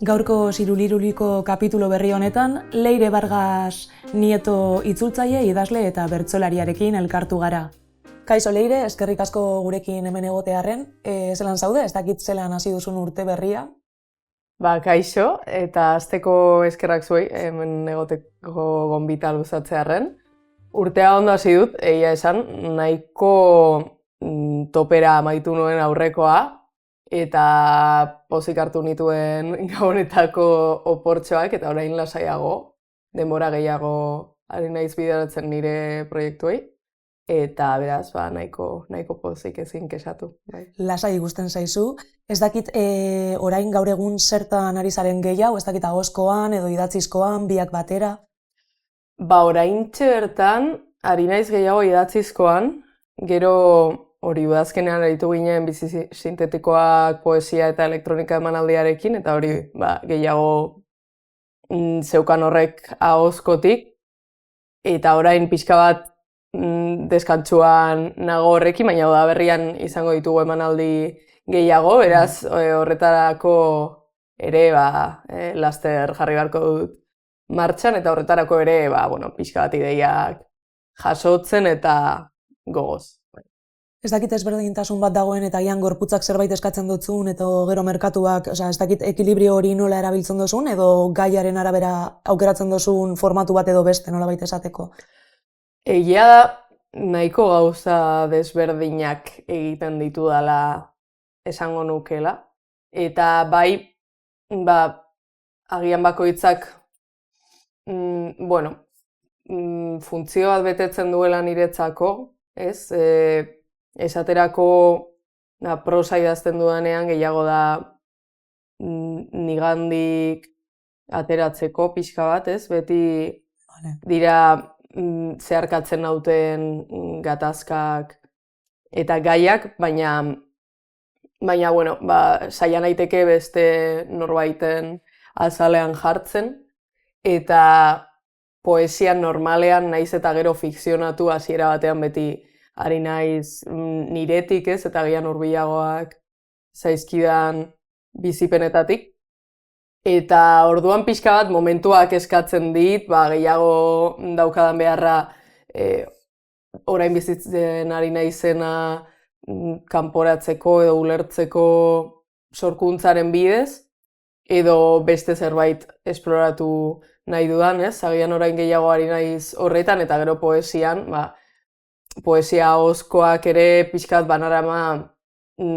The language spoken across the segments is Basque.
Gaurko Ziruliruliko kapitulo berri honetan, Leire Vargas Nieto itzultzaile, idazle eta bertsolariarekin elkartu gara. Kaixo Leire, eskerrik asko gurekin hemen egotearren. Zelan zaude, ez dakit zelan hasi duzun urte berria? Kaixo, eta hasteko eskerrak zuei, hemen egoteko gonbita luzatzearren. Urtea ondo hasi dut, egia esan, nahiko topera amaitu nuen aurrekoa, eta pozik hartu nituen gabonetako oportxoak, eta orain lasaiago, denbora gehiago ari naiz bideratzen nire proiektuei, eta beraz, nahiko pozik ezin kexatu. Bai. Lasai igusten zaizu. Ez dakit orain gaur egun zertan ari zaren gehiago, ez dakit ahozkoan edo idatzizkoan, biak batera? Oraintxe bertan, ari naiz gehiago idatzizkoan, gero hori udazkenean aritu ginen bizi sintetikoak, poesia eta elektronika emanaldiarekin, eta hori gehiago zeukan horrek ahozkotik, eta orain pixka bat deskantsuan nago horrekin, baina udaberrian izango ditugu emanaldi gehiago, beraz horretarako ere laster jarri beharko dut martxan, eta horretarako ere pixka bat ideiak jasotzen eta gogoz. Ez dakit ezberdintasun bat dagoen eta agian gorputzak zerbait eskatzen dutzun, eta gero merkatuak, ez dakit ekilibrio hori nola erabiltzen duzun, edo gaiaren arabera aukeratzen duzun formatu bat edo beste nolabait esateko? Egia da, nahiko gauza desberdinak egiten ditudala esango nukela. Eta agian bakoitzak, funtzio bat betetzen duela niretzako, ez? Esaterako prosa idazten dudanean gehiago da nigandik ateratzeko pixka bat, ez? Beti dira zeharkatzen nauten gatazkak eta gaiak, baina saia naiteke beste norbaiten azalean jartzen, eta poesia normalean naiz eta gero fikzionatu hasiera batean beti ari naiz niretik, ez, eta agian hurbilagoak zaizkidan bizipenetatik. Eta orduan pixka bat momentuak eskatzen dit, gehiago daukadan beharra orain bizitzen ari naizena kanporatzeko edo ulertzeko sorkuntzaren bidez, edo beste zerbait esploratu nahi dudan, ez? Agian orain gehiago ari naiz horretan, eta gero poesian, poesia ahozkoak ere pixkat banarama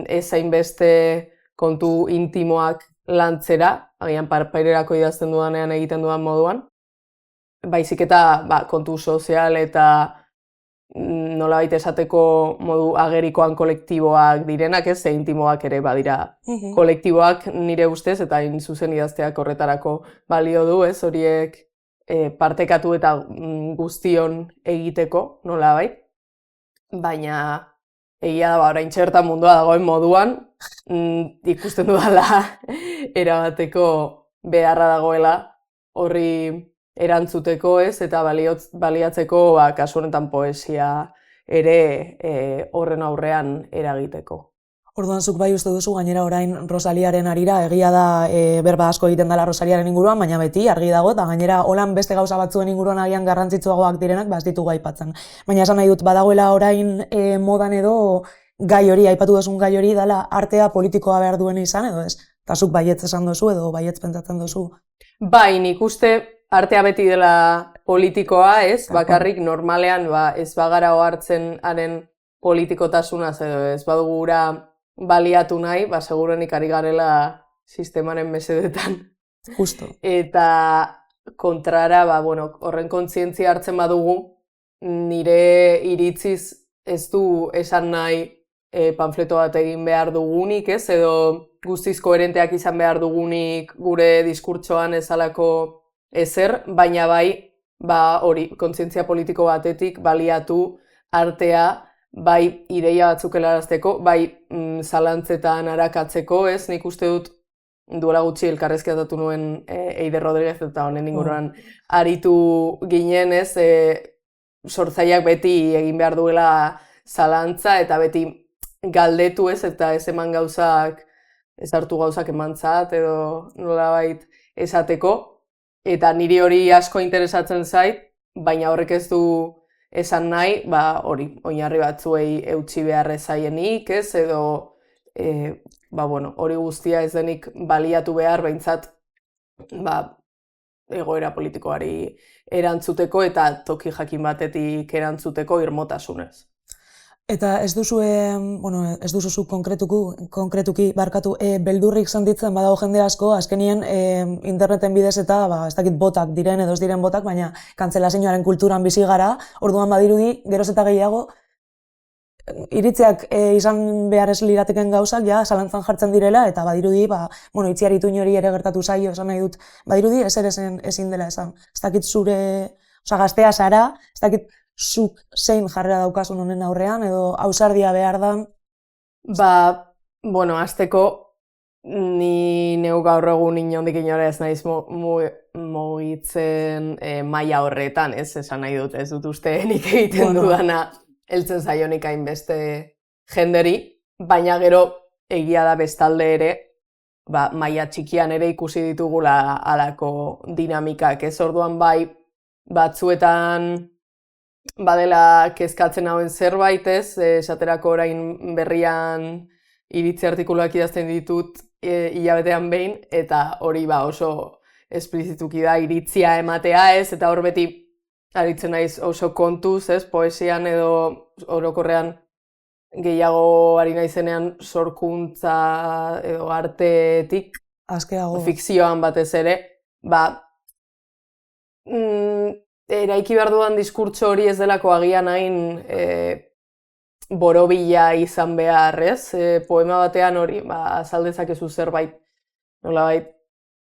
ez hainbeste kontu intimoak lantzera, agian parpairerako idazten dudanean egiten dudan moduan, baizik eta kontu sozial eta nolabait esateko modu agerikoan kolektiboak direnak, ez, ze intimoak ere badira kolektiboak nire ustez, eta hain zuzen idazteak horretarako balio du, ez, horiek partekatu eta guztion egiteko, nolabait. Baina egia da, orain txertan mundua dagoen moduan, ikusten dudala erabateko beharra dagoela horri erantzuteko, ez, eta baliatzeko kasu honetan poesia ere horren aurrean eragiteko. Orduan zuk bai uste duzu gainera orain Rosaliaren arira, egia da berba asko egiten dela Rosaliaren inguruan, baina beti argi dago, eta gainera holan beste gauza batzuen inguruan agian garrantzitsuagoak direnak, ez ditugu aipatzen. Baina esan nahi dut, badagoela orain modan edo gai hori, aipatu duzun gai hori, dela artea politikoa behar duen izan, edo ez? Eta zuk baietz esan duzu edo baietz pentsatzen duzu? Bai, nik uste artea beti dela politikoa, ez? Bakarrik normalean ez bagara ohartzen haren politikotasunaz edo ez badugu gura baliatu nahi, segurenik ari garela sistemaren mesedetan. Justo. Eta kontrara, horren kontzientzia hartzen badugu, nire iritziz ez du esan nahi panfleto bat egin behar dugunik, ez? Edo guztiz koherenteak izan behar dugunik gure diskurtsoan ezalako ezer, baina hori kontzientzia politiko batetik baliatu artea, bai ideia batzuk helarazteko, bai zalantzetan arakatzeko, ez? Nik uste dut duela gutxi elkarrezketatu nuen Eider Rodriguez eta honen inguruan aritu ginen, ez? Sortzaileak beti egin behar duela zalantza eta beti galdetu, ez? Eta ez eman gauzak ez hartu gauzak emantzat edo nolabait esateko, eta niri hori asko interesatzen zait, baina horrek ez du esan nahi, hori, oinarri batzuei eutsi beharrez zaienik, ez, edo hori guztia ez denik baliatu behar, behintzat, egoera politikoari erantzuteko eta toki jakin batetik erantzuteko irmotasunez. Eta ez duzu zu konkretuki barkatu, beldurrik sentitzen badago jende asko, azkenien interneten bidez eta ez dakit botak diren edo ez diren botak, baina kantzelazioaren kulturan bizi gara, orduan badirudi, geroz eta gehiago, iritziak izan behar ez lirateken gauzak, zalantzan jartzen direla, eta badirudi, itziari tuin hori ere gertatu zaio, esan nahi dut, badirudi ezer ezin dela esan. Ez dakit gaztea zara, ez dakit zuk zein jarrera daukasun honen aurrean, edo ausardia behar dan? Hasteko, ni neu gaur egun inondik inora ez naiz mugitzen maila horretan, esan nahi dut, ez dut uste nik egiten dudana heltzen zaionik hainbeste jenderi, baina gero egia da bestalde ere, maila txikian ere ikusi ditugula halako dinamikak, ez orduan bai batzuetan badela kezkatzen hauen zerbait, esaterako orain berrian iritzi artikuluak idazten ditut hilabetean behin, eta hori oso esplizituki da iritzia ematea, eta hor beti aritzen naiz oso kontuz, poesian edo orokorrean gehiago ari naizenean sorkuntza edo artetik, fikzioan batez ere, eraiki behar dudan diskurtso hori ez delako agian hain borobila izan behar, poema batean hori, azaldezakezu zerbait, nolabait,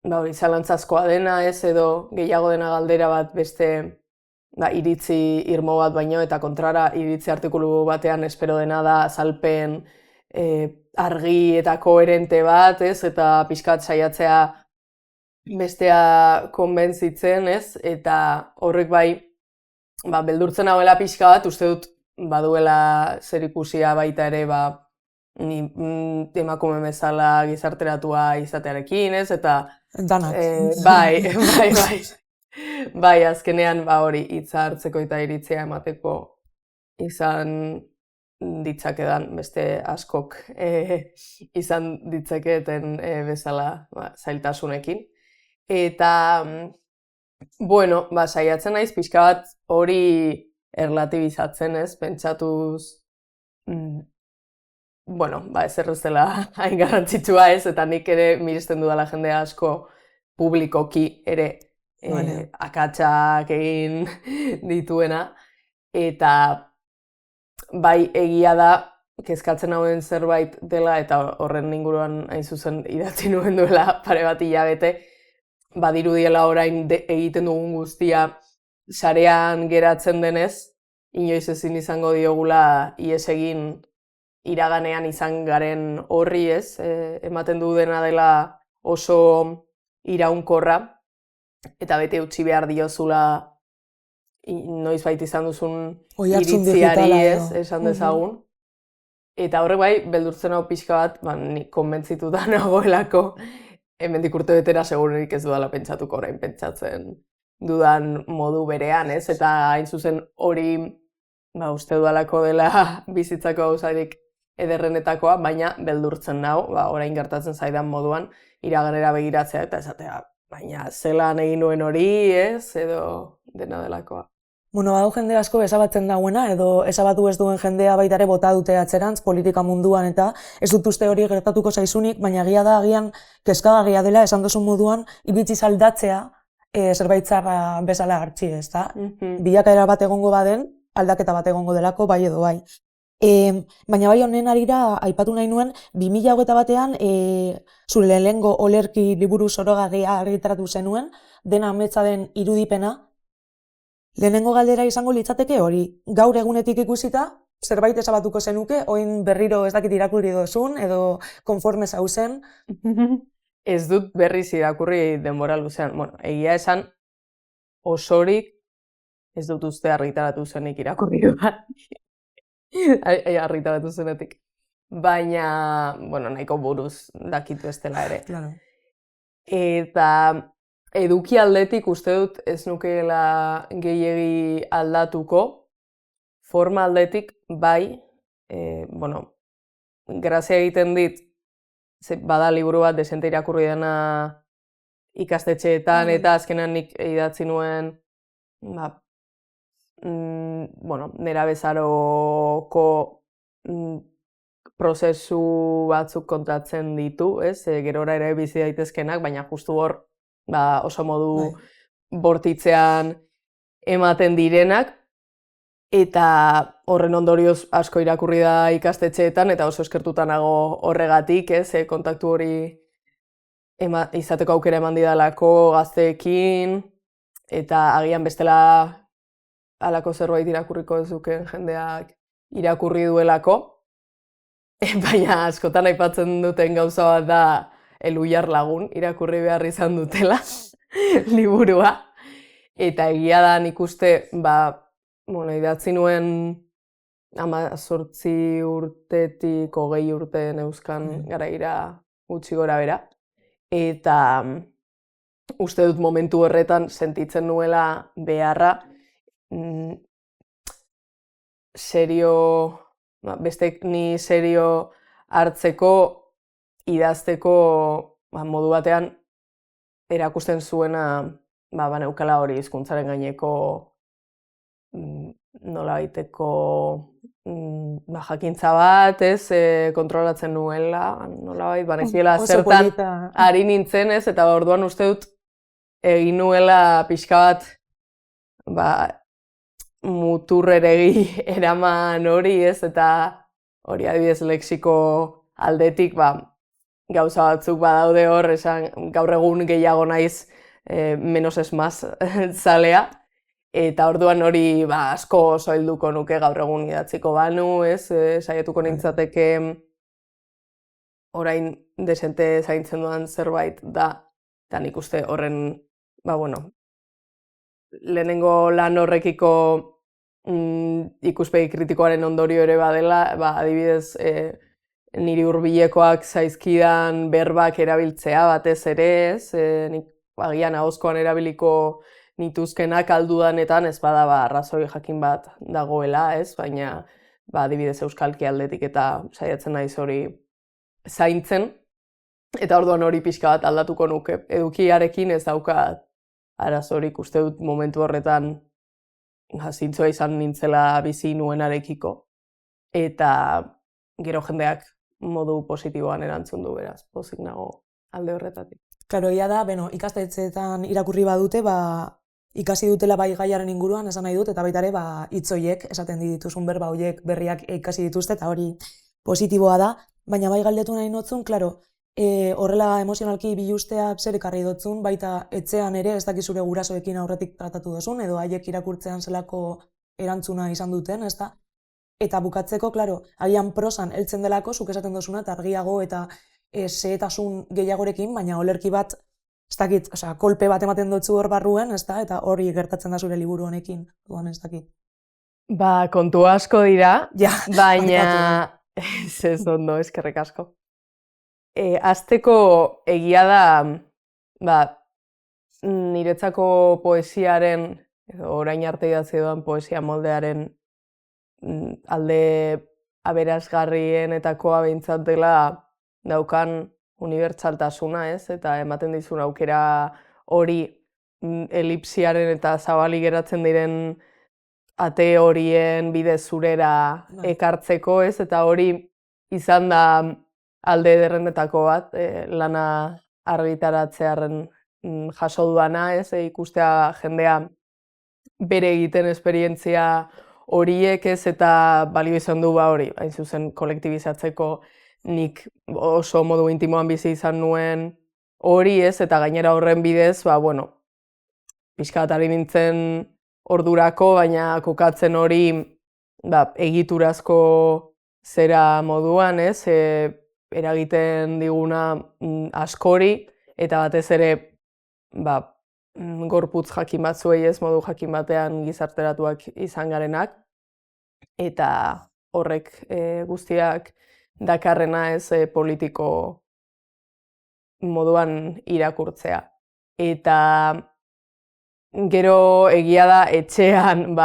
hori zalantzazkoa dena, edo gehiago dena galdera bat beste iritzi irmo bat baino, eta kontrara iritzi artikulu batean espero dena da azalpen argi eta koherente bat, eta pixkat saiatzea bestea konbentzitzen, eta horrek beldurtzen hauela pixka bat, uste dut baduela zer ikusia baita ere, ni emakume bezala gizarteratua izatearekin, eta danak. Bai, azkenean hori hitza hartzeko eta iritzia emateko izan ditzakedan beste askok izan ditzaketen bezala zailtasunekin. Eta, saiatzen naiz pixka bat hori erlatibizatzen, pentsatuz, ezer ez dela hain garrantzitsua, eta nik ere miresten dudala jende asko publikoki ere akatsak egin dituena, eta bai egia da kezkatzen hauen zerbait dela, eta horren inguruan hain zuzen idatzi nuen duela pare bat hilabete, badirudiela orain egiten dugun guztia sarean geratzen denez, inoiz ezin izango diogula ihes egin iraganean izan garen horri, ematen du dena dela oso iraunkorra, eta bete utzi behar diozula noizbait izan duzun iritziari, esan dezagun. Eta horrek beldurtzen hau pixka bat, nik konbentzituta nagoelako, hemendik urte betera segurunik ez dudala pentsatuko orain pentsatzen dudan modu berean, eta hain zuzen hori uste dudalako dela bizitzako gauzarik ederrenetakoa, baina beldurtzen nau, orain gertatzen zaidan moduan iraganera begiratzea eta esatea, baina zelan egin nuen hori, edo dena delakoa. Badago jende asko ezabatzen dagoena, edo ezabatu ez duen jendea baita ere bota dute atzerantz politika munduan, eta ez dut uste hori gertatuko zaizunik, baina egia da agian kezkagarria dela esan duzun moduan iritzi aldatzea zerbait zarra bezala hartzi, ezta? Bilakaera bat egongo baden, aldaketa bat egongo delako, bai edo bai. Baina bai honen arira aipatu nahi nuen 2021ean zure lehenengo olerki liburu zorogarria argitaratu zenuen, dena ametsa den irudipena. Lehenengo galdera izango litzateke hori, gaur egunetik ikusita, zerbait ezabatuko zenuke, oin berriro ez dakit irakurri dozun, edo konforme zauzen? Ez dut berriz irakurri denbora luzean. Egia esan osorik ez dut uste argitaratu zenik irakurri duan. Argitaratu zenetik. baina, bueno, nahiko buruz dakitu ez dela ere. Claro. Eta eduki aldetik uste dut ez nukeela gehiegi aldatuko, forma aldetik bai, bueno, grazia egiten dit, bada liburu bat desente irakurri dena ikastetxeetan, eta azkenan nik idatzi nuen, bueno, nerabezaroko prozesu batzuk kontatzen ditu, ez? Gerora ere bizi daitezkenak, baina justu hor oso modu bortitzean ematen direnak, eta horren ondorioz asko irakurri da ikastetxeetan, eta oso eskertuta nago horregatik, ez? Kontaktu hori izateko aukera eman didalako gazteekin, eta agian bestela halako zerbait irakurriko ez duken jendeak irakurri duelako, baina askotan aipatzen duten gauza bat da Eluiar Lagun irakurri behar izan dutela liburua, eta egia da nik uste, bueno, idatzi nuen 18 urtetik 20 urte neuzkan garaira gutxi gora bera, eta uste dut momentu horretan sentitzen nuela beharra bestek ni serio hartzeko, idazteko modu batean erakusten zuena baneukala hori hizkuntzaren gaineko nolabaiteko jakintza bat, ez, kontrolatzen nuela, nolabait, banekiela zertan ari nintzen, ez, eta orduan uste dut egin nuela pixka bat muturreregi eraman hori, ez, eta hori adibidez lexiko aldetik, gauza batzuk badaude hor, esan gaur egun gehiago naiz menos es más zalea, eta orduan hori asko soilduko nuke gaur egun idatziko banu, ez, saietuko nintzateke orain desente zaintzen dudan zerbait da, eta nik uste horren, bueno, lehenengo lan horrekiko ikuspegi kritikoaren ondorio ere badela, adibidez, niri hurbilekoak zaizkidan berbak erabiltzea batez ere, ez, nik agian ahozkoan erabiliko nituzkenak aldudanetan ez bada arrazoi jakin bat dagoela, ez, baina adibidez euskalki aldetik eta saiatzen naiz hori zaintzen, eta orduan hori pixka bat aldatuko nuke. Edukiarekin ez daukat arazorik, uste dut momentu horretan zintzoa izan nintzela bizi nuenarekiko, eta gero jendeak modu positiboan erantzun du, beraz, pozik nago alde horretatik. Klaro, ia da, ikastetxeetan irakurri badute, ikasi dutela bai gaiaren inguruan, esan nahi dut, eta baita ere, hitz horiek, esaten dituzun berba horiek berriak ikasi dituzte, eta hori positiboa da, baina bai galdetu nahi notzun, klaro, horrela emozionalki bilusteak zer ekarri dotzun, baita etxean ere ez dakizure gurasoekin aurretik tratatu dozun, edo haiek irakurtzean zelako erantzuna izan duten, ezta? Eta bukatzeko, klaro, agian prosan heltzen delako, zuk esaten dozuna, eta argiago eta zehetasun gehiagorekin, baina olerki bat, ez dakit, kolpe bat ematen dutzu hor barruen, ezta? Eta hori gertatzen da zure liburu honekin, duan ez dakit. Kontu asko dira, ja, baina ez ondo, eskerrik asko. Hasteko egia da, niretzako poesiaren, edo orain arte idatzi dudan poesia moldearen alde aberasgarrienetakoa behintzat dela daukan unibertsaltasuna, ez? Eta ematen dizun aukera hori elipsiaren eta zabali geratzen diren ate horien bidez zurera ekartzeko, ez? Eta hori izan da alde ederrenetako bat, lana argitaratzearen jaso duana, ez? Ikustea jendea bere egiten esperientzia horiek, ez? Eta balio izan du hori, hain zuzen kolektibizatzeko nik oso modu intimoan bizi izan nuen hori, ez? Eta gainera horren bidez, bueno, pixka bat ari nintzen ordurako, baina kokatzen hori egiturazko zera moduan, ez? Eragiten diguna askori, eta batez ere gorputz jakin batzuei, ez, modu jakin batean gizarteratuak izan garenak, eta horrek guztiak dakarrena ez politiko moduan irakurtzea. Eta gero egia da etxean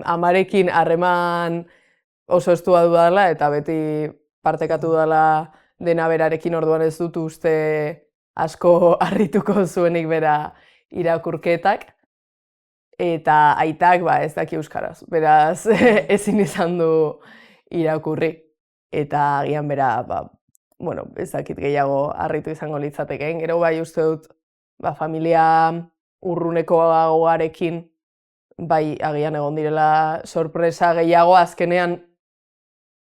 amarekin harreman oso estua dudala eta beti partekatu dudala dena berarekin, orduan ez dut uste asko harrituko zuenik bera irakurketak. Eta aitak ez daki euskaraz, beraz ezin izan du irakurri. Eta agian bera, ez dakit gehiago harritu izango litzatekeen. Gero bai uste dut, familia urrunekoagoarekin, bai agian egon direla sorpresa gehiago, azkenean,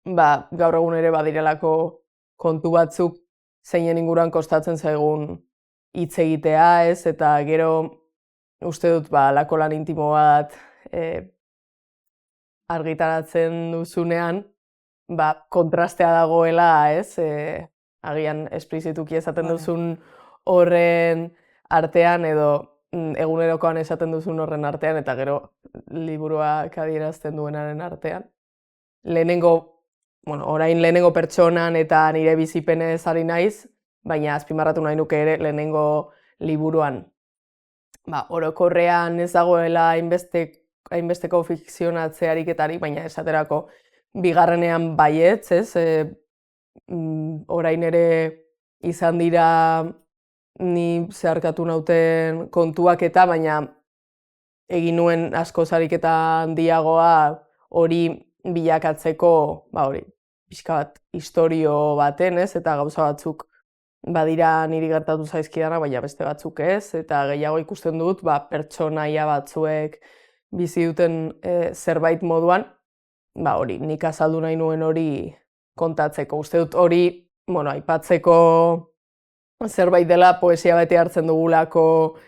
gaur egun ere badirelako kontu batzuk zeinen inguruan kostatzen zaigun hitz egitea, ez? Eta gero uste dut, lako lan intimo bat argitaratzen duzunean, kontrastea dagoela, ez? Agian esplizituki esaten duzun horren artean, edo egunerokoan esaten duzun horren artean, eta gero liburuak adierazten duenaren artean. Orain lehenengo pertsonan eta nire bizipenez ari naiz, baina azpimarratu nahi nuke ere lehenengo liburuan. Orokorrean ez dagoela hainbesteko fikzionatze ariketarik, baina esaterako bigarrenean baietz, ez? Orain ere izan dira ni zeharkatu nauten kontuak eta, baina egin nuen askoz ariketa handiagoa hori bilakatzeko, pixka bat istorio baten, ez? Eta gauza batzuk badira niri gertatu zaizkidana, baina beste batzuk ez, eta gehiago ikusten dut, pertsonaia batzuek bizi duten zerbait moduan, hori, nik azaldu nahi nuen hori kontatzeko. Uste dut hori, aipatzeko zerbait dela poesia bete hartzen dugulako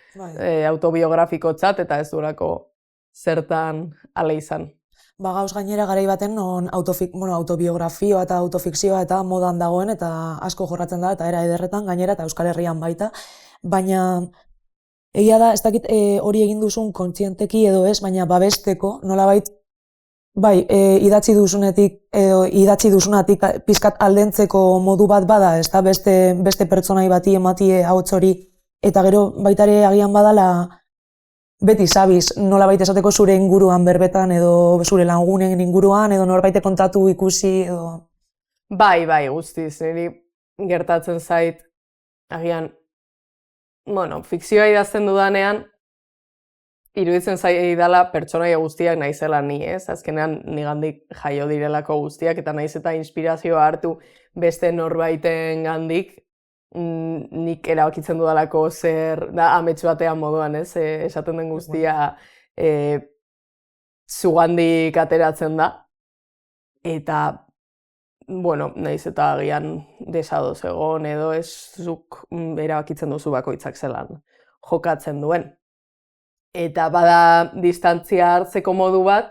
autobiografikotzat, eta ez durako zertan ale izan. Gauz gainera garai baten non autobiografioa eta autofikzioa eta modan dagoen eta asko jorratzen da eta era ederretan gainera eta Euskal Herrian baita, baina egia da ez dakit hori egin duzun kontzienteki edo ez, baina babesteko nolabait idatzi duzunatik pizkat aldentzeko modu bat bada, ez da beste pertsonai bati ematie ahots hori, eta gero baitare agian badala beti zabiz, nolabait esateko zure inguruan berbetan edo zure lagunen inguruan edo norbait kontatu ikusi edo... Bai, guztiz, niri gertatzen zait, agian, fikzioa idazten dudanean, iruditzen zaidala pertsonaia guztiak naizela ni, ez? Azkenean nigandik jaio direlako guztiak, eta naiz eta inspirazioa hartu beste norbaiten gandik, nik erabakitzen dudalako zer da amets batean moduan, ez? Esaten den guztia zugandik ateratzen da. Eta, naiz eta agian desadoz egon edo ez zuk erabakitzen duzu bakoitzak zelan jokatzen duen. Eta bada distantzia hartzeko modu bat,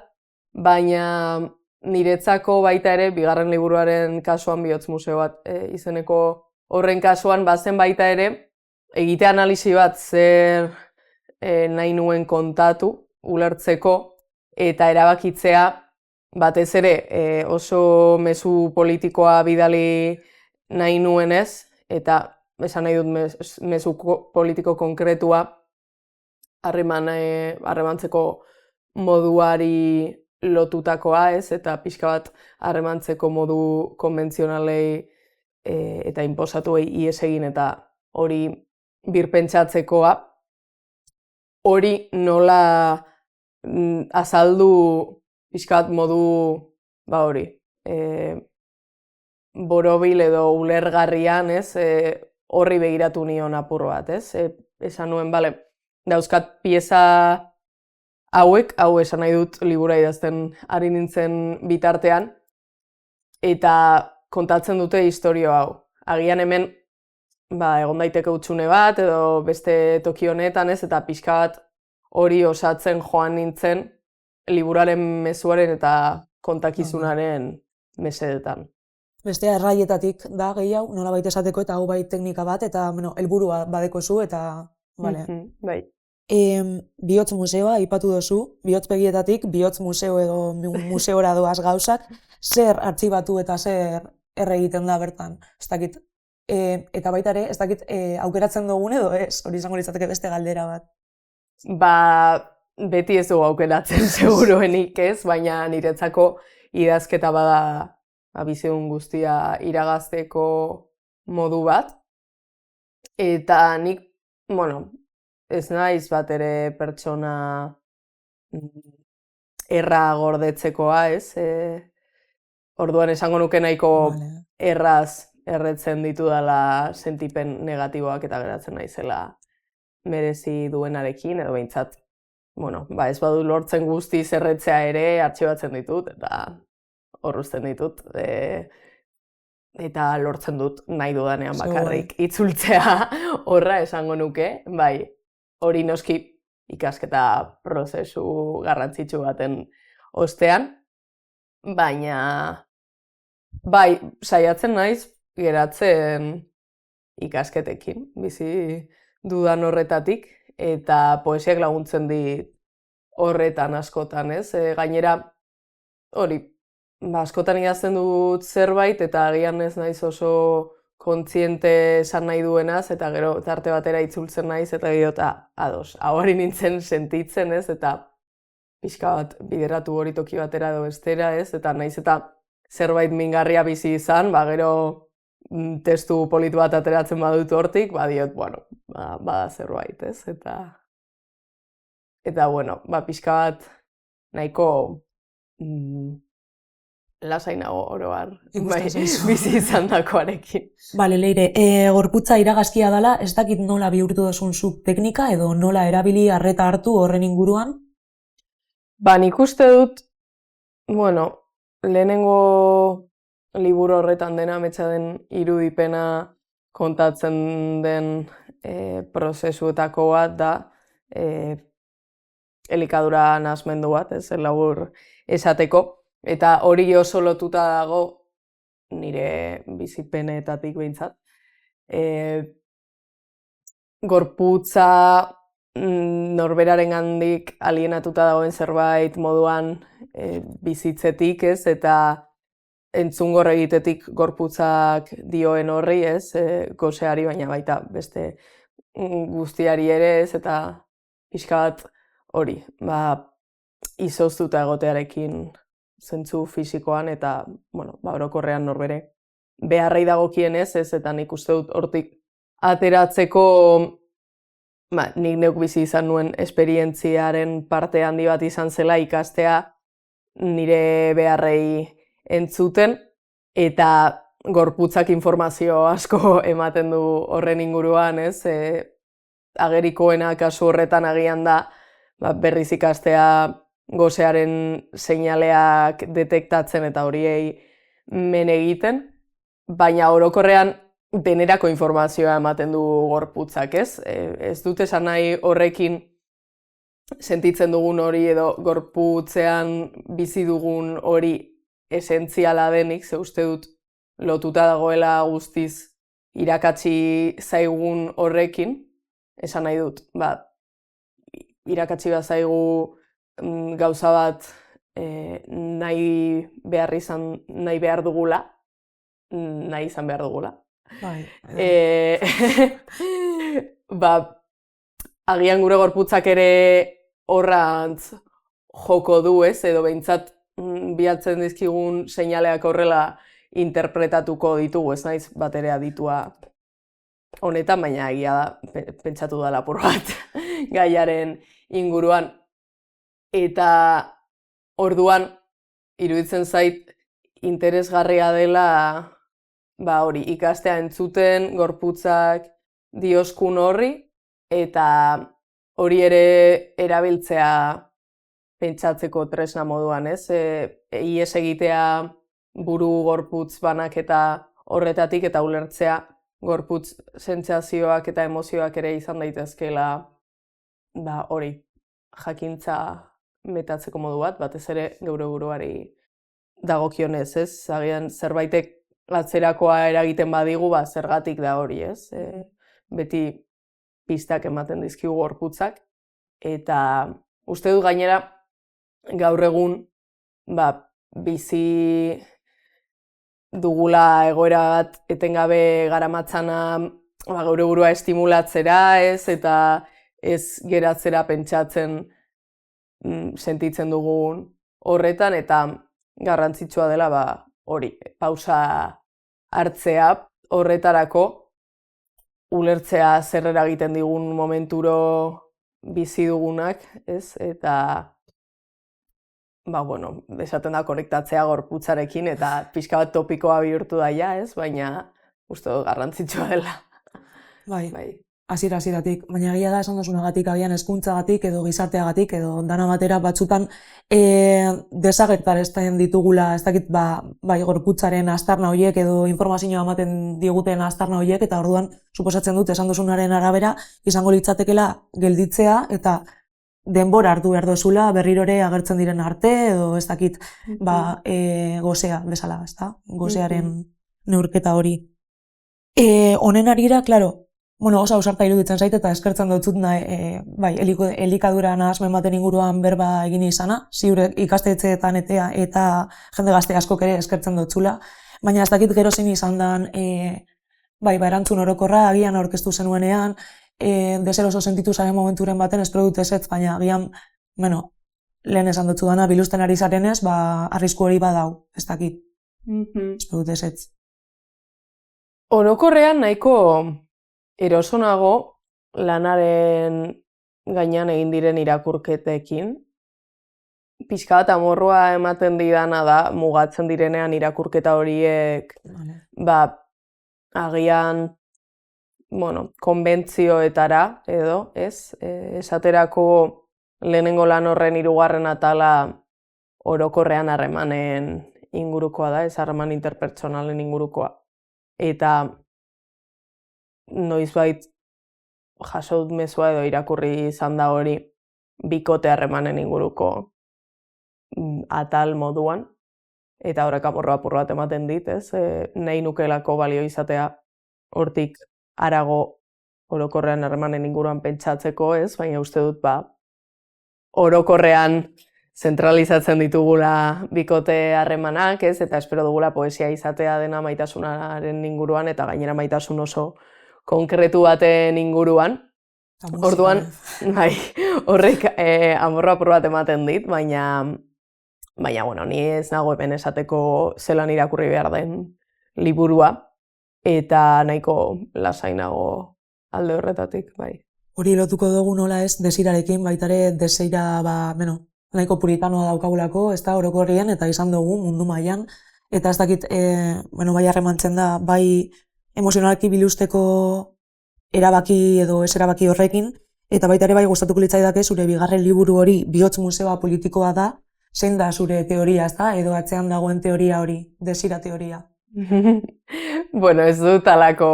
baina niretzako baita ere, bigarren liburuaren kasuan, Bihotz Museo bat izeneko horren kasuan, bazen baita ere, egite analisi bat zer nahi nuen kontatu, ulertzeko, eta erabakitzea, batez ere oso mezu politikoa bidali nahi nuenez, eta esan nahi dut mezu politiko konkretua, harremantzeko moduari lotutakoa, ez? Eta pixka bat harremantzeko modu konbentzionalei eta inposatuei ihes egin eta hori birpentsatzekoa, hori nola azaldu pixka bat modu borobil edo ulergarrian, ez? Horri begiratu nion apur bat, ez? Esan nuen, dauzkat pieza hauek, hau esan nahi dut libura idazten ari nintzen bitartean, eta kontatzen dute istorio hau. Agian hemen, egon daiteke hutsune bat, edo beste toki honetan, ez, eta pixka bat hori osatzen joan nintzen liburaren mezuaren eta kontakizunaren mesedetan. Bestea erraietatik da gehiago, nolabait esateko eta hau bai teknika bat, eta helburua badekozu, eta... Bai. Bihotz museoa aipatu duzu, bihotz begietatik, bihotz museo edo museora doaz gauzak, zer artxibatu eta zer erre egiten da bertan, ez dakit. Eta baita ere, ez dakit aukeratzen dugun edo ez, hori izango litzateke beste galdera bat. Ba, beti ez dugu aukeratzen seguruenik ez, baina niretzako idazketa bada biziun guztia iragazteko modu bat. Eta nik, bueno, ez naiz bat ere pertsona erra gordetzekoa, ez? Orduan esango nuke nahiko erraz erretzen ditudala sentipen negatiboak eta geratzen naizela merezi duenarekin, edo behintzat, bueno, ez badu lortzen guztiz erretzea ere artxibatzen ditut, eta horruzten ditut, eta lortzen dut nahi dudanean bakarrik itzultzea horra esango nuke, bai, hori noski ikasketa prozesu garrantzitsu baten ostean, baina, bai, saiatzen naiz geratzen ikasketekin, bizi dudan horretatik, eta poesiak laguntzen dit horretan askotan, ez? Gainera, hori, askotan idazten dut zerbait, eta agian ez naiz oso kontziente esan nahi duenaz, eta gero tarte batera itzultzen naiz, eta gero ados, hori nintzen sentitzen, ez? Eta pixka bat bideratu hori toki batera edo bestera, ez? Eta naiz eta zerbait mingarria bizi izan, gero testu politu bat ateratzen badut hortik, diot, bueno, bada zerbait, ez? Eta bueno, pixka bat nahiko lasai nago oroar, bizi izan dakoarekin. Bale, Leire, gorputza iragazkia dela, ez dakit nola bihurtu duzun zuk teknika edo nola erabili arreta hartu horren inguruan? Nik uste dut, bueno, lehenengo liburu horretan dena ametsa den irudipena kontatzen den prozesuetako bat da elikadura nahasmendu bat, ez labur esateko. Eta hori oso lotuta dago nire bizipenetatik behintzat. Gorputza norberarengandik alienatuta dagoen zerbait moduan bizitzetik, ez? Eta entzungor egitetik gorputzak dioen horri, ez? Goseari, baina baita beste guztiari ere, ez? Eta pixka bat hori, izoztuta egotearekin zentzu fisikoan eta, bueno, orokorrean norbere beharrei dagokienez, ez? Eta nik uste dut hortik ateratzeko nik neuk bizi izan nuen esperientziaren parte handi bat izan zela ikastea nire beharrei entzuten, eta gorputzak informazio asko ematen du horren inguruan, ez? Agerikoena kasu horretan agian da berriz ikastea gosearen seinaleak detektatzen eta horiei men egiten, baina orokorrean denerako informazioa ematen du gorputzak, ez? Ez dut esan nahi horrekin sentitzen dugun hori edo gorputzean bizi dugun hori esentziala denik, ze uste dut lotuta dagoela guztiz irakatsi zaigun horrekin, esan nahi dut, irakatsi bat zaigu gauza bat nahi behar dugula, nahi izan behar dugula. Agian gure gorputzak ere horrantz joko du, ez? Edo behintzat bilatzen dizkigun seinaleak horrela interpretatuko ditugu, ez naiz bat ere aditua honetan, baina egia da, pentsatu da lapur bat gaiaren inguruan. Eta orduan, iruditzen zait, interesgarria dela hori ikastea entzuten, gorputzak dioskun horri, eta hori ere erabiltzea pentsatzeko tresna moduan, ez? Ihes egitea buru gorputz banaketa horretatik eta ulertzea gorputz sentsazioak eta emozioak ere izan daitezkeela hori jakintza metatzeko modu bat, batez ere geure buruari dagokionez, ez? Agian zerbaitek atzerakoa eragiten badigu, zergatik da hori, ez? Beti pistak ematen dizkigu gorputzak, eta uste dut gainera gaur egun bizi dugula egoera bat etengabe garamatzana geure burua estimulatzera, ez, eta ez geratzera pentsatzen sentitzen dugun horretan, eta garrantzitsua dela hori, pausa hartzea horretarako, ulertzea zer eragiten digun momenturo bizi dugunak, ez, eta esaten da konektatzea gorputzarekin, eta pixka bat topikoa bihurtu daia, ez, baina uste dut garrantzitsua dela. Bai. Hasieratik, baina egia da esan duzunagatik agian hezkuntzagatik edo gizarteagatik edo dana batera batzutan desagertarazten ditugula, ez dakit bai gorputzaren aztarna horiek edo informazioa ematen diguten aztarna horiek, eta orduan suposatzen dut esan duzunaren arabera izango litzatekeela gelditzea eta denbora hartu behar dozula berrirore agertzen diren arte edo ez dakit gozea bezala, ezta? Gozearen neurketa hori. Honen arira, klaro, oso ausarta iruditzen zait eta eskertzen dutzut elikadura nahasmen baten inguruan berba egin izana, ziur ikastetxeetan eta jende gazte askok ere eskertzen dutzula, baina ez dakit gero zein izan dan erantzun orokorra agian aurkeztu zenuenean, deseroso sentitu zaren momenturen baten espero dut ezetz, baina agian, lehen esan dutzu dana, biluzten ari zarenez, arrisku hori badau, ez dakit, espero dut ezetz. Orokorrean nahiko erosonago lanaren gainean egin diren irakurketekin. Pixka bat amorrua ematen didana da, mugatzen direnean irakurketa horiek, agian, konbentzioetara edo, ez? Esaterako lehenengo lan horren 3. atala orokorrean harremanen ingurukoa da, ez harreman interpertsonalen ingurukoa. Eta noizbait jaso dut mezua edo irakurri izan da hori bikote harremanen inguruko atal moduan, eta horrek amorro apur bat ematen dit, ez? Nahi nukelako balio izatea hortik harago orokorrean harremanen inguruan pentsatzeko, ez? Baina uste dut orokorrean zentralizatzen ditugula bikote harremanak, ez? Eta espero dugula poesia izatea dena maitasunaren inguruan, eta gainera maitasun oso konkretu baten inguruan. Orduan, horrek amorro apur bat ematen dit, baina, ni ez nago hemen esateko zelan irakurri behar den liburua, eta nahiko lasainago alde horretatik, bai. Hori lotuko dugu nola ez desirarekin, baitare desira, nahiko puritanoa daukagulako, ez da orokorrien, eta izan dugu mundu mailan, eta ez dakit, bai harremantzen da, bai emozionalki biluzteko erabaki edo ez erabaki horrekin, eta baita ere bai gustatuko litzaidake zure bigarren liburu hori bihotz museoa politikoa da, zein da zure teoria, ez da, edo atzean dagoen teoria hori, desira teoria. Ez dut alako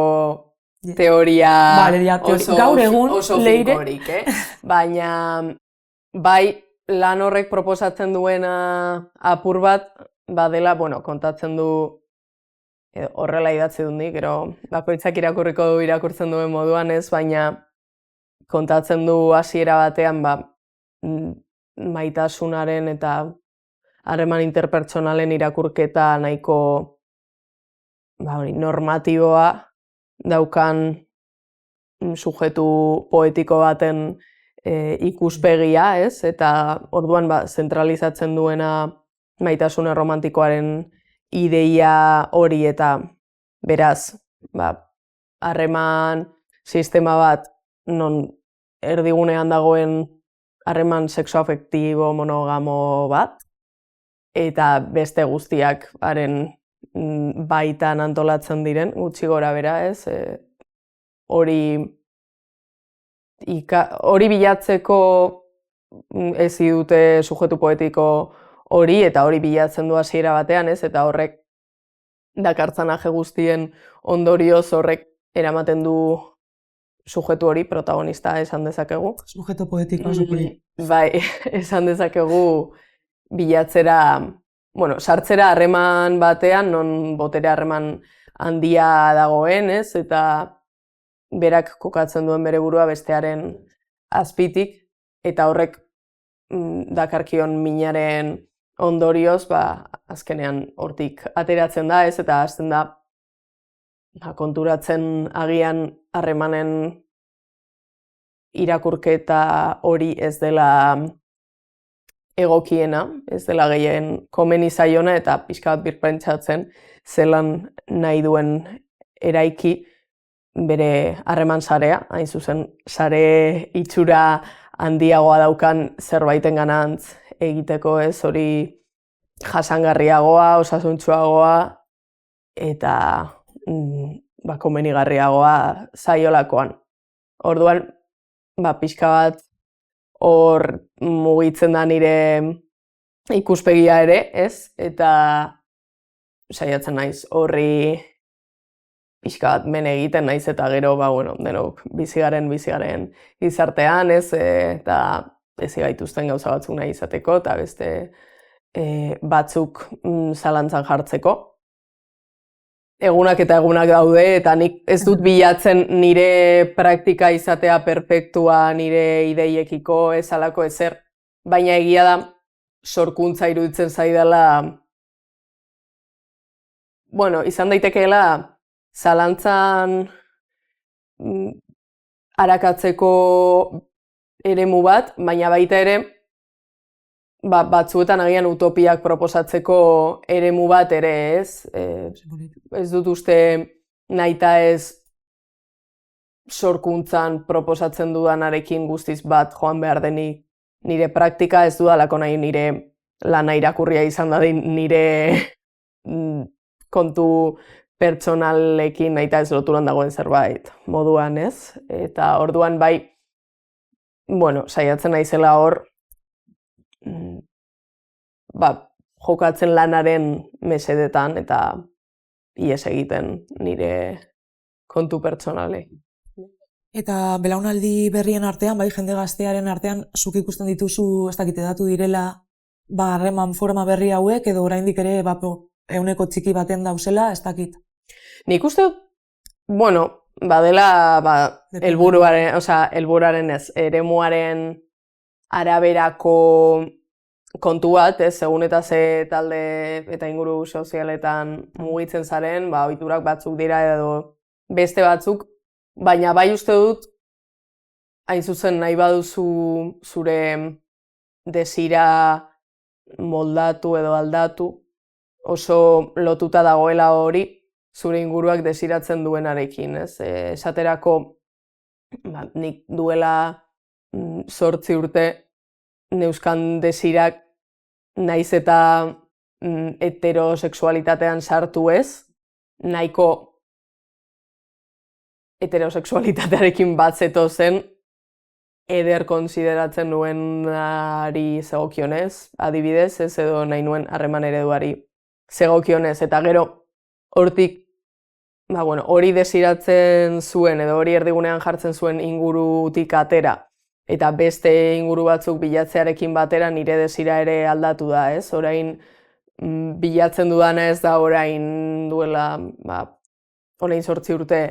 teoria oso finkorik, baina bai lan horrek proposatzen duena apur bat, badela, kontatzen du, horrela idatzi dut nik, gero bakoitzak irakurriko du irakurtzen duen moduan ez, baina kontatzen du hasiera batean maitasunaren eta harreman interpertsonalen irakurketa nahiko normatiboa daukan sujetu poetiko baten ikuspegia, ez? Eta orduan zentralizatzen duena maitasun erromantikoaren ideia hori, eta beraz, harreman sistema bat non erdigunean dagoen harreman sexoafektibo monogamo bat, eta beste guztiak haren baitan antolatzen diren, gutxi gora bera, ez? Hori bilatzeko ezi dute sujetu poetiko hori, eta hori bilatzen du hasiera batean, ez? Eta horrek dakartzanaje guztien ondorioz horrek eramaten du sujetu hori, protagonista esan dezakegu. Sujetu poetikoa zupuri. Bai, esan dezakegu bilatzera, sartzera harreman batean, non botere harreman handia dagoen, ez? Eta berak kokatzen duen bere burua bestearen azpitik, eta horrek dakarkion minaren ondorioz, azkenean hortik ateratzen da, ez, eta hasten da konturatzen agian harremanen irakurketa hori ez dela egokiena, ez dela gehien komeni zaiona, eta pixka bat birpentsatzen zelan nahi duen eraiki bere harreman sarea, hain zuzen sare itxura handiagoa daukan zerbaiten ganantz egiteko, ez, hori jasangarriagoa, osasuntsuagoa eta komenigarriagoa zaiolakoan. Orduan, pixka bat hor mugitzen da nire ikuspegia ere, ez? Eta saiatzen naiz horri pixka bat men egiten naiz, eta gero, denok bizigaren gizartean, ez? Eta ezi gaituzten gauza batzuk nahi izateko, eta beste batzuk zalantzan jartzeko. Egunak eta egunak daude, eta nik ez dut bilatzen nire praktika izatea perfektua nire ideiekiko ezalako ezer, baina egia da sorkuntza iruditzen zaidala, izan daitekeela zalantzan arakatzeko eremu bat, baina baita ere batzuetan agian utopiak proposatzeko eremu bat ere, ez? Ez dut uste nahita ez sorkuntzan proposatzen dudanarekin guztiz bat joan behar denik nire praktika, ez dudalako nahi nire lana irakurria izan dadin nire kontu pertsonalekin nahita ez loturan dagoen zerbait moduan, ez? Eta orduan saiatzen naizela hor jokatzen lanaren mesedetan eta ihes egiten nire kontu pertsonalei. Eta belaunaldi berrien artean, jende gaztearen artean, zuk ikusten dituzu, ez dakit edatu direla, harreman forma berri hauek, edo oraindik ere ehuneko txiki baten dauzela, ez dakit? Nik uste dut, badela helburuaren ez, eremuaren araberako kontu bat, ez, segun eta ze talde eta inguru sozialetan mugitzen zaren, ohiturak batzuk dira edo beste batzuk, baina bai uste dut, hain zuzen nahi baduzu zure desira moldatu edo aldatu, oso lotuta dagoela hori zure inguruak desiratzen duenarekin, ez? Esaterako, nik duela 8 urte neuzkan desirak naiz eta heterosexualitatean sartu ez, nahiko heterosexualitatearekin bat zetozen eder konsideratzen nuenari zegokionez, adibidez, ez, edo nahi nuen harreman ereduari zegokionez, eta gero hortik hori desiratzen zuen edo hori erdigunean jartzen zuen ingurutik atera eta beste inguru batzuk bilatzearekin batera nire desira ere aldatu da, ez? Orain bilatzen dudana ez da orain duela, orain 8 urte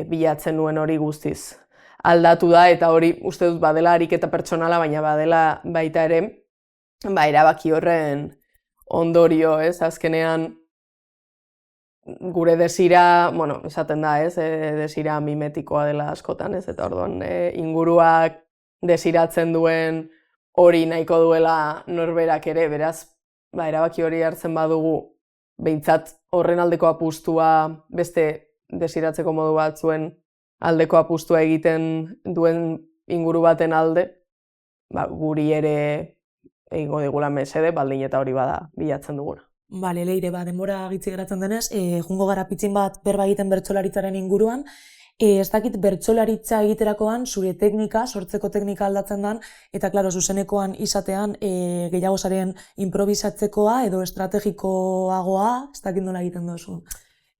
bilatzen nuen hori guztiz. Aldatu da eta hori uste dut badela ariketa pertsonala, baina badela baita ere erabaki horren ondorio, ez? Azkenean gure desira, esaten da, ez, desira mimetikoa dela askotan, ez, eta orduan inguruak desiratzen duen hori nahiko duela norberak ere, beraz, erabaki hori hartzen badugu, behintzat horren aldeko apustua, beste desiratzeko modu batzuen aldeko apustua egiten duen inguru baten alde, guri ere egingo digula mesede, baldin eta hori bada bilatzen duguna. Bale, Leire, denbora gitzi geratzen denez, jungo gara pitzin bat berba egiten bertsolaritzaren inguruan, ez dakit bertsolaritza egiterakoan zure teknika, sortzeko teknika aldatzen den, eta klaro, zuzenekoan izatean gehiago zaren improvisatzekoa edo estrategikoagoa, ez dakit nola egiten duzu.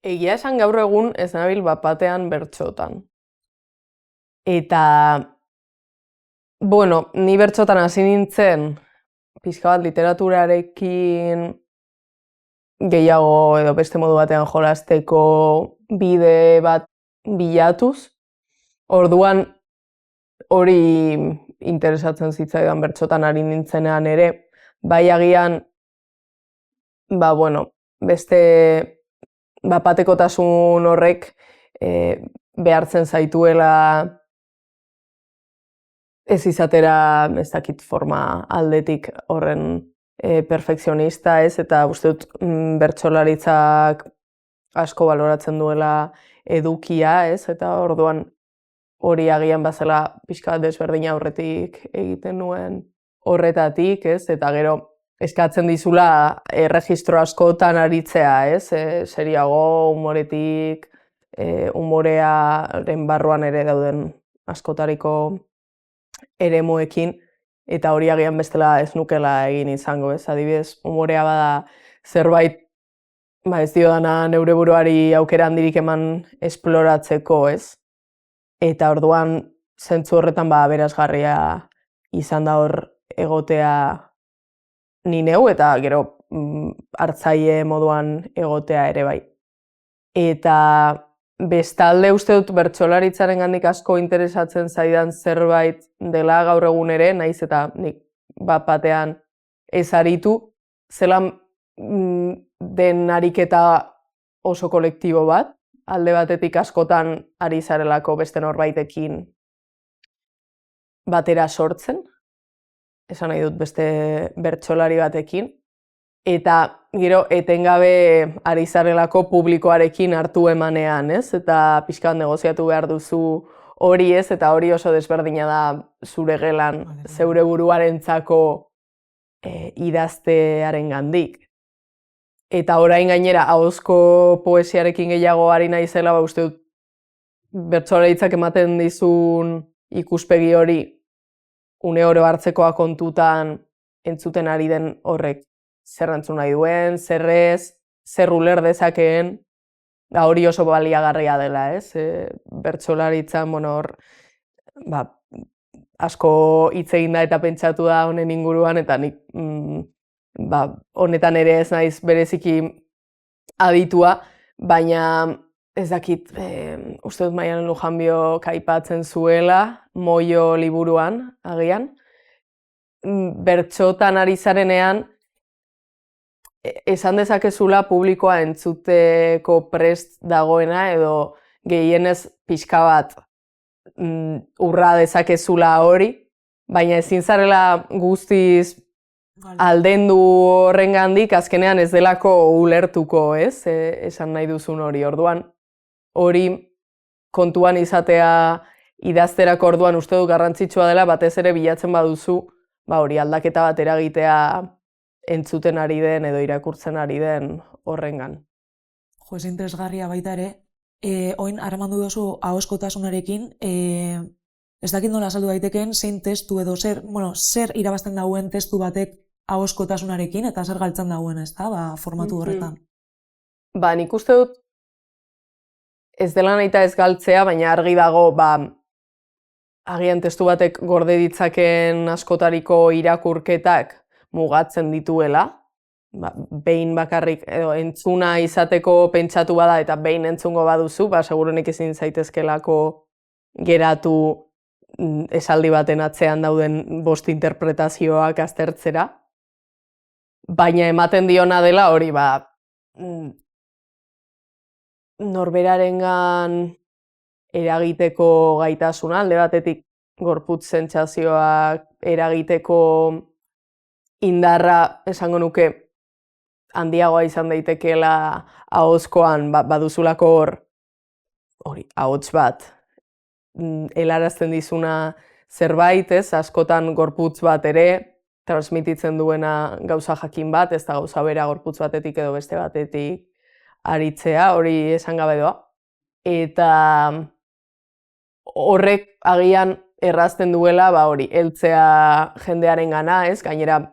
Egia esan gaur egun ez nabil bat-batean bertsotan. Eta, ni bertsotan hasi nintzen, pixka bat literaturarekin gehiago edo beste modu batean jolasteko bide bat bilatuz. Orduan hori interesatzen zitzaidan bertsotan ari nintzenean ere, bai agian, beste patekotasun horrek behartzen zaituela ez izatera, ez dakit forma aldetik horren perfekzionista, ez? Eta uste dut bertsolaritzak asko baloratzen duela edukia, ez? Eta orduan hori agian bazela pixka bat desberdina aurretik egiten nuen horretatik, ez? Eta gero eskatzen dizula erregistro askotan aritzea, ez? Seriago, humoretik, humorearen barruan ere dauden askotariko eremuekin, eta hori agian bestela ez nukela egin izango, ez? Adibidez, humorea bada zerbait, ez diodana neure buruari aukera handirik eman esploratzeko, ez? Eta orduan, zentzu horretan aberasgarria izan da hor egotea ni neu, eta gero hartzaile moduan egotea ere bai. Eta bestalde uste dut bertsolaritzaren gandik asko interesatzen zaidan zerbait dela gaur egun ere, naiz eta nik batean ez aritu, zelan den ariketa oso kolektibo bat, alde batetik askotan ari zarelako beste norbaitekin batera sortzen, esan nahi dut beste bertsolari batekin, eta gero etengabe ari zarelako publikoarekin hartu emanean, ez? Eta pixka bat negoziatu behar duzu hori, ez? Eta hori oso desberdina da zure gelan, zeure buruarentzako idaztearen gandik. Eta orain gainera, ahozko poesiarekin gehiago ari naizela, uste dut bertsolaritzak ematen dizun ikuspegi hori une oro hartzekoa kontutan entzuten ari den horrek zer entzun nahi duen, zer ez, zer uler dezakeen, hori oso baliagarria dela, ez? Bertsolaritzan, hor, asko hitz egin da eta pentsatu da honen inguruan, eta nik honetan ere ez naiz bereziki aditua, baina ez dakit, uste dut Maialen Lujanbiok aipatzen zuela, Moio liburuan, agian, bertsotan ari zarenean, esan dezakezula publikoa entzuteko prest dagoena, edo gehienez pixka bat urra dezakezula hori, baina ezin zarela guztiz aldendu horrengandik azkenean ez delako ulertuko, ez? Esan nahi duzun hori. Orduan, hori kontuan izatea idazterako orduan uste du garrantzitsua dela, batez ere bilatzen baduzu, hori aldaketa bat eragitea entzuten ari den edo irakurtzen ari den horrengan. Jo, ez interesgarria baita ere, oin harremandu duzu ahozkotasunarekin, ez dakit nola azaldu daitekeen zein testu edo zer irabazten dauen testu batek ahozkotasunarekin eta zer galtzen dauen, ez da, formatu horretan. Nik uste dut ez dela nahita ez galtzea, baina argi dago, agian testu batek gorde ditzaken askotariko irakurketak mugatzen dituela, behin bakarrik edo entzuna izateko pentsatu bada eta behin entzungo baduzu, segurunik ezin zaitezkelako geratu esaldi baten atzean dauden 5 interpretazioak aztertzera, baina ematen diona dela hori norberarengan eragiteko gaitasuna, alde batetik gorputz sentsazioak eragiteko indarra esango nuke handiagoa izan daitekeela ahozkoan, baduzulako hori ahots bat helarazten dizuna zerbait, ez, askotan gorputz bat ere transmititzen duena gauza jakin bat, ez da gauza bera gorputz batetik edo beste batetik aritzea, hori esan gabe doa. Eta horrek agian errazten duela, hori, heltzea jendearen gana, ez, gainera,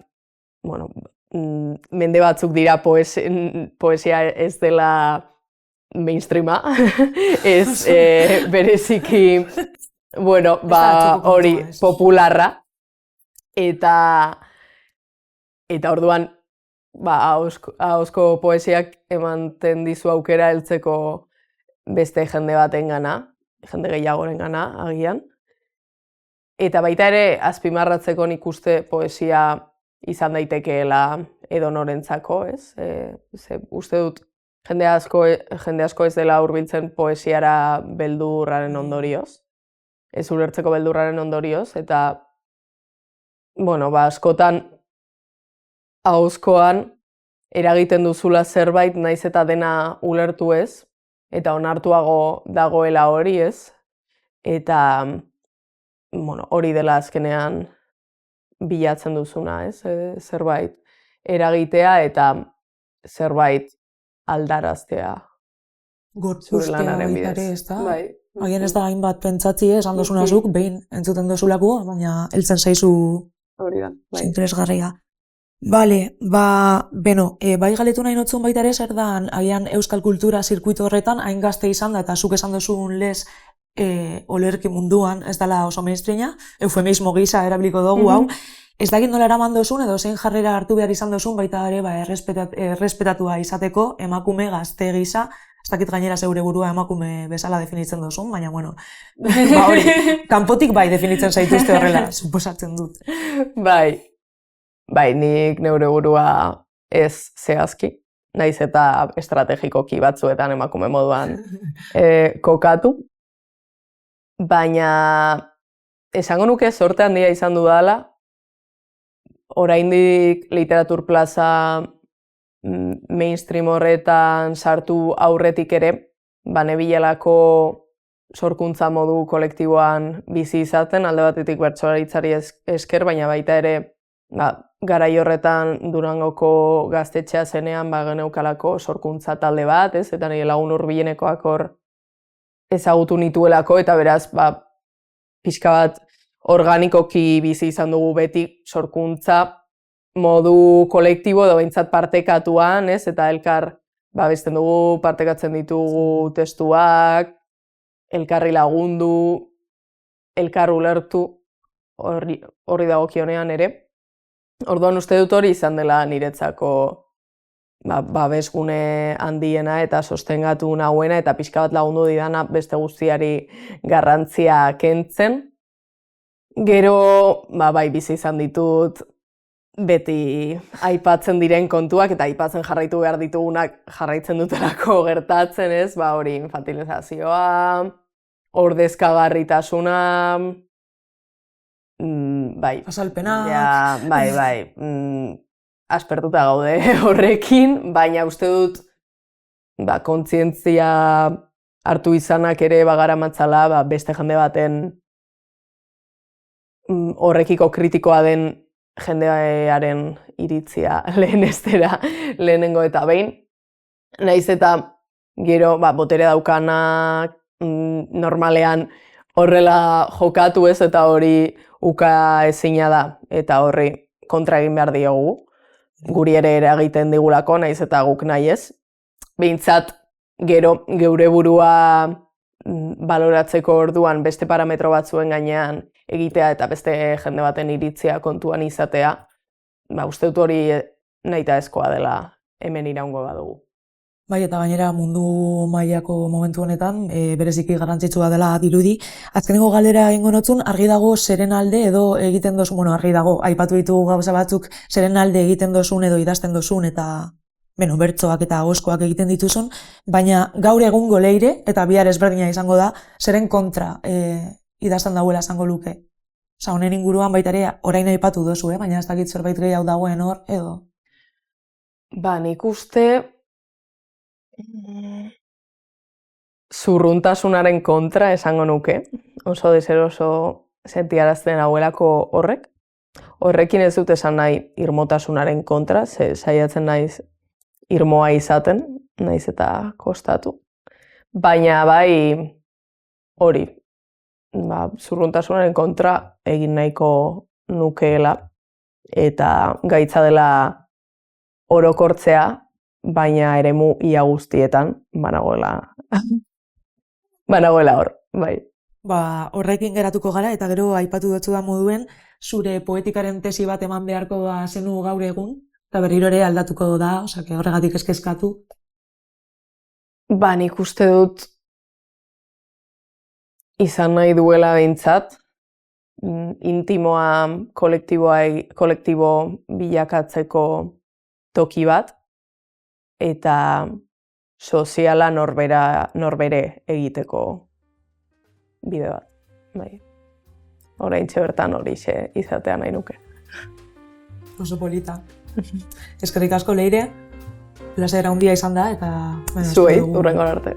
mende batzuk dira poesia ez dela mainstreama, ez bereziki, hori, popularra, eta orduan, ahozko poesiak ematen dizu aukera heltzeko beste jende baten gana, jende gehiagoren gana, agian. Eta baita ere, azpimarratzeko nik uste poesia izan daitekeela edonorentzako, ez? Ze uste dut jende asko ez dela hurbiltzen poesiara beldurraren ondorioz, ez ulertzeko beldurraren ondorioz, eta bueno, askotan ahozkoan eragiten duzula zerbait naiz eta dena ulertu ez, eta onartuago dagoela hori ez, eta bueno, hori dela azkenean bilatzen duzuna, ez? Zerbait eragitea eta zerbait aldaraztea zure lanaren bidez. Ez da? Bai. Agian ez da hainbat pentsatzi esan duzunazuk, behin entzuten duzulako, baina heltzen zaizu Hori da, bai. interesgarria. Bale, bai galetu nahi notzun baita ere, zer da, agian euskal kultura zirkuito horretan, hain gazte izan da, eta zuk esan duzun lez olerki munduan, ez dela oso mainstreama, eufemismo gisa erabiliko dugu hau, ez dakit nola eraman duzun, edo zein jarrera hartu behar izan duzun, baita ere, errespetatua izateko, emakume gazte gisa, ez dakit gainera zeure burua emakume bezala definitzen duzun, baina bueno, hori, kanpotik bai definitzen zaituzte horrela, suposatzen dut. Bai, nik neure burua ez zehazki, naiz eta estrategikoki batzuetan emakume moduan kokatu, baina esango nuke zorte handia izan dudala, oraindik literatur plaza mainstream horretan sartu aurretik ere, nebilelako sorkuntza modu kolektiboan bizi izaten, alde batetik bertsolaritzari esker, baina baita ere garai horretan Durangoko gaztetxea zenean geneukalako sorkuntza talde bat, ez? Eta nire lagun hurbilenekoak hor ezagutu nituelako, eta beraz, pixka bat organikoki bizi izan dugu beti sorkuntza modu kolektibo edo behintzat partekatuan, ez? Eta elkar besten dugu, partekatzen ditugu testuak, elkarri lagundu, elkar ulertu, horri dagokionean ere. Orduan uste dut hori izan dela niretzako babesgune handiena eta sostengatu nahuena eta pixka bat lagundu didana beste guztiari garrantzia kentzen. Gero, bai, bizi izan ditut beti aipatzen diren kontuak eta aipatzen jarraitu behar ditugunak jarraitzen dutelako gertatzen, ez? Hori infantilizazioa, ordezkagarritasuna, bai. Azalpenak. Bai. Aspertuta gaude horrekin, baina uste dut kontzientzia hartu izanak ere bagaramatzala beste jende baten horrekiko kritikoa den jendearen iritzia lehenestera lehenengo eta behin. Naiz eta gero botere daukanak normalean horrela jokatu ez eta hori uka ezina da eta horri kontra egin behar diogu. Guri ere eragiten digulako, naiz eta guk nahi ez. Behintzat gero geure burua baloratzeko orduan beste parametro batzuen gainean egitea eta beste jende baten iritzia kontuan izatea, uste dut hori nahitaezkoa dela hemen iraungo badugu. Bai, eta gainera mundu mailako momentu honetan, bereziki garrantzitsua dela dirudi. Azkeneko galdera egingo notzun, argi dago zeren alde edo egiten dozun, argi dago, aipatu ditugu gauza batzuk zeren alde egiten dozun edo idazten dozun eta bertsoak eta agozkoak egiten dituzun, baina gaur egungo leire eta bihar ezberdina izango da, zeren kontra idazten dauela esango luke. Osa, honen inguruan baita ere orain aipatu dozu, baina ez dakit zerbait gehiago dagoen hor, edo? Nik uste zurruntasunaren kontra esango nuke, oso deseroso sentiarazten hauelako horrek. Horrekin ez dut esan nahi irmotasunaren kontra, saiatzen naiz irmoa izaten, naiz eta kostatu. Baina bai hori, zurruntasunaren kontra egin nahiko nukeela eta gaitza dela orokortzea, baina eremu ia guztietan banagoela hor, bai. Horrekin geratuko gara eta gero aipatu dutzu da moduen zure poetikaren tesi bat eman beharko zenu gaur egun eta berriro ere aldatuko da, osake horregatik eskeskatu. Nik uste dut izan nahi duela behintzat intimoa kolektibo bilakatzeko toki bat, eta soziala norbere egiteko bide bat. Bai. Oraintxe bertan horixe izatea nahi nuke. Oso polita. Eskerrik asko, Leire. Plazer handia izan da, eta... Zuei, hurrengora arte.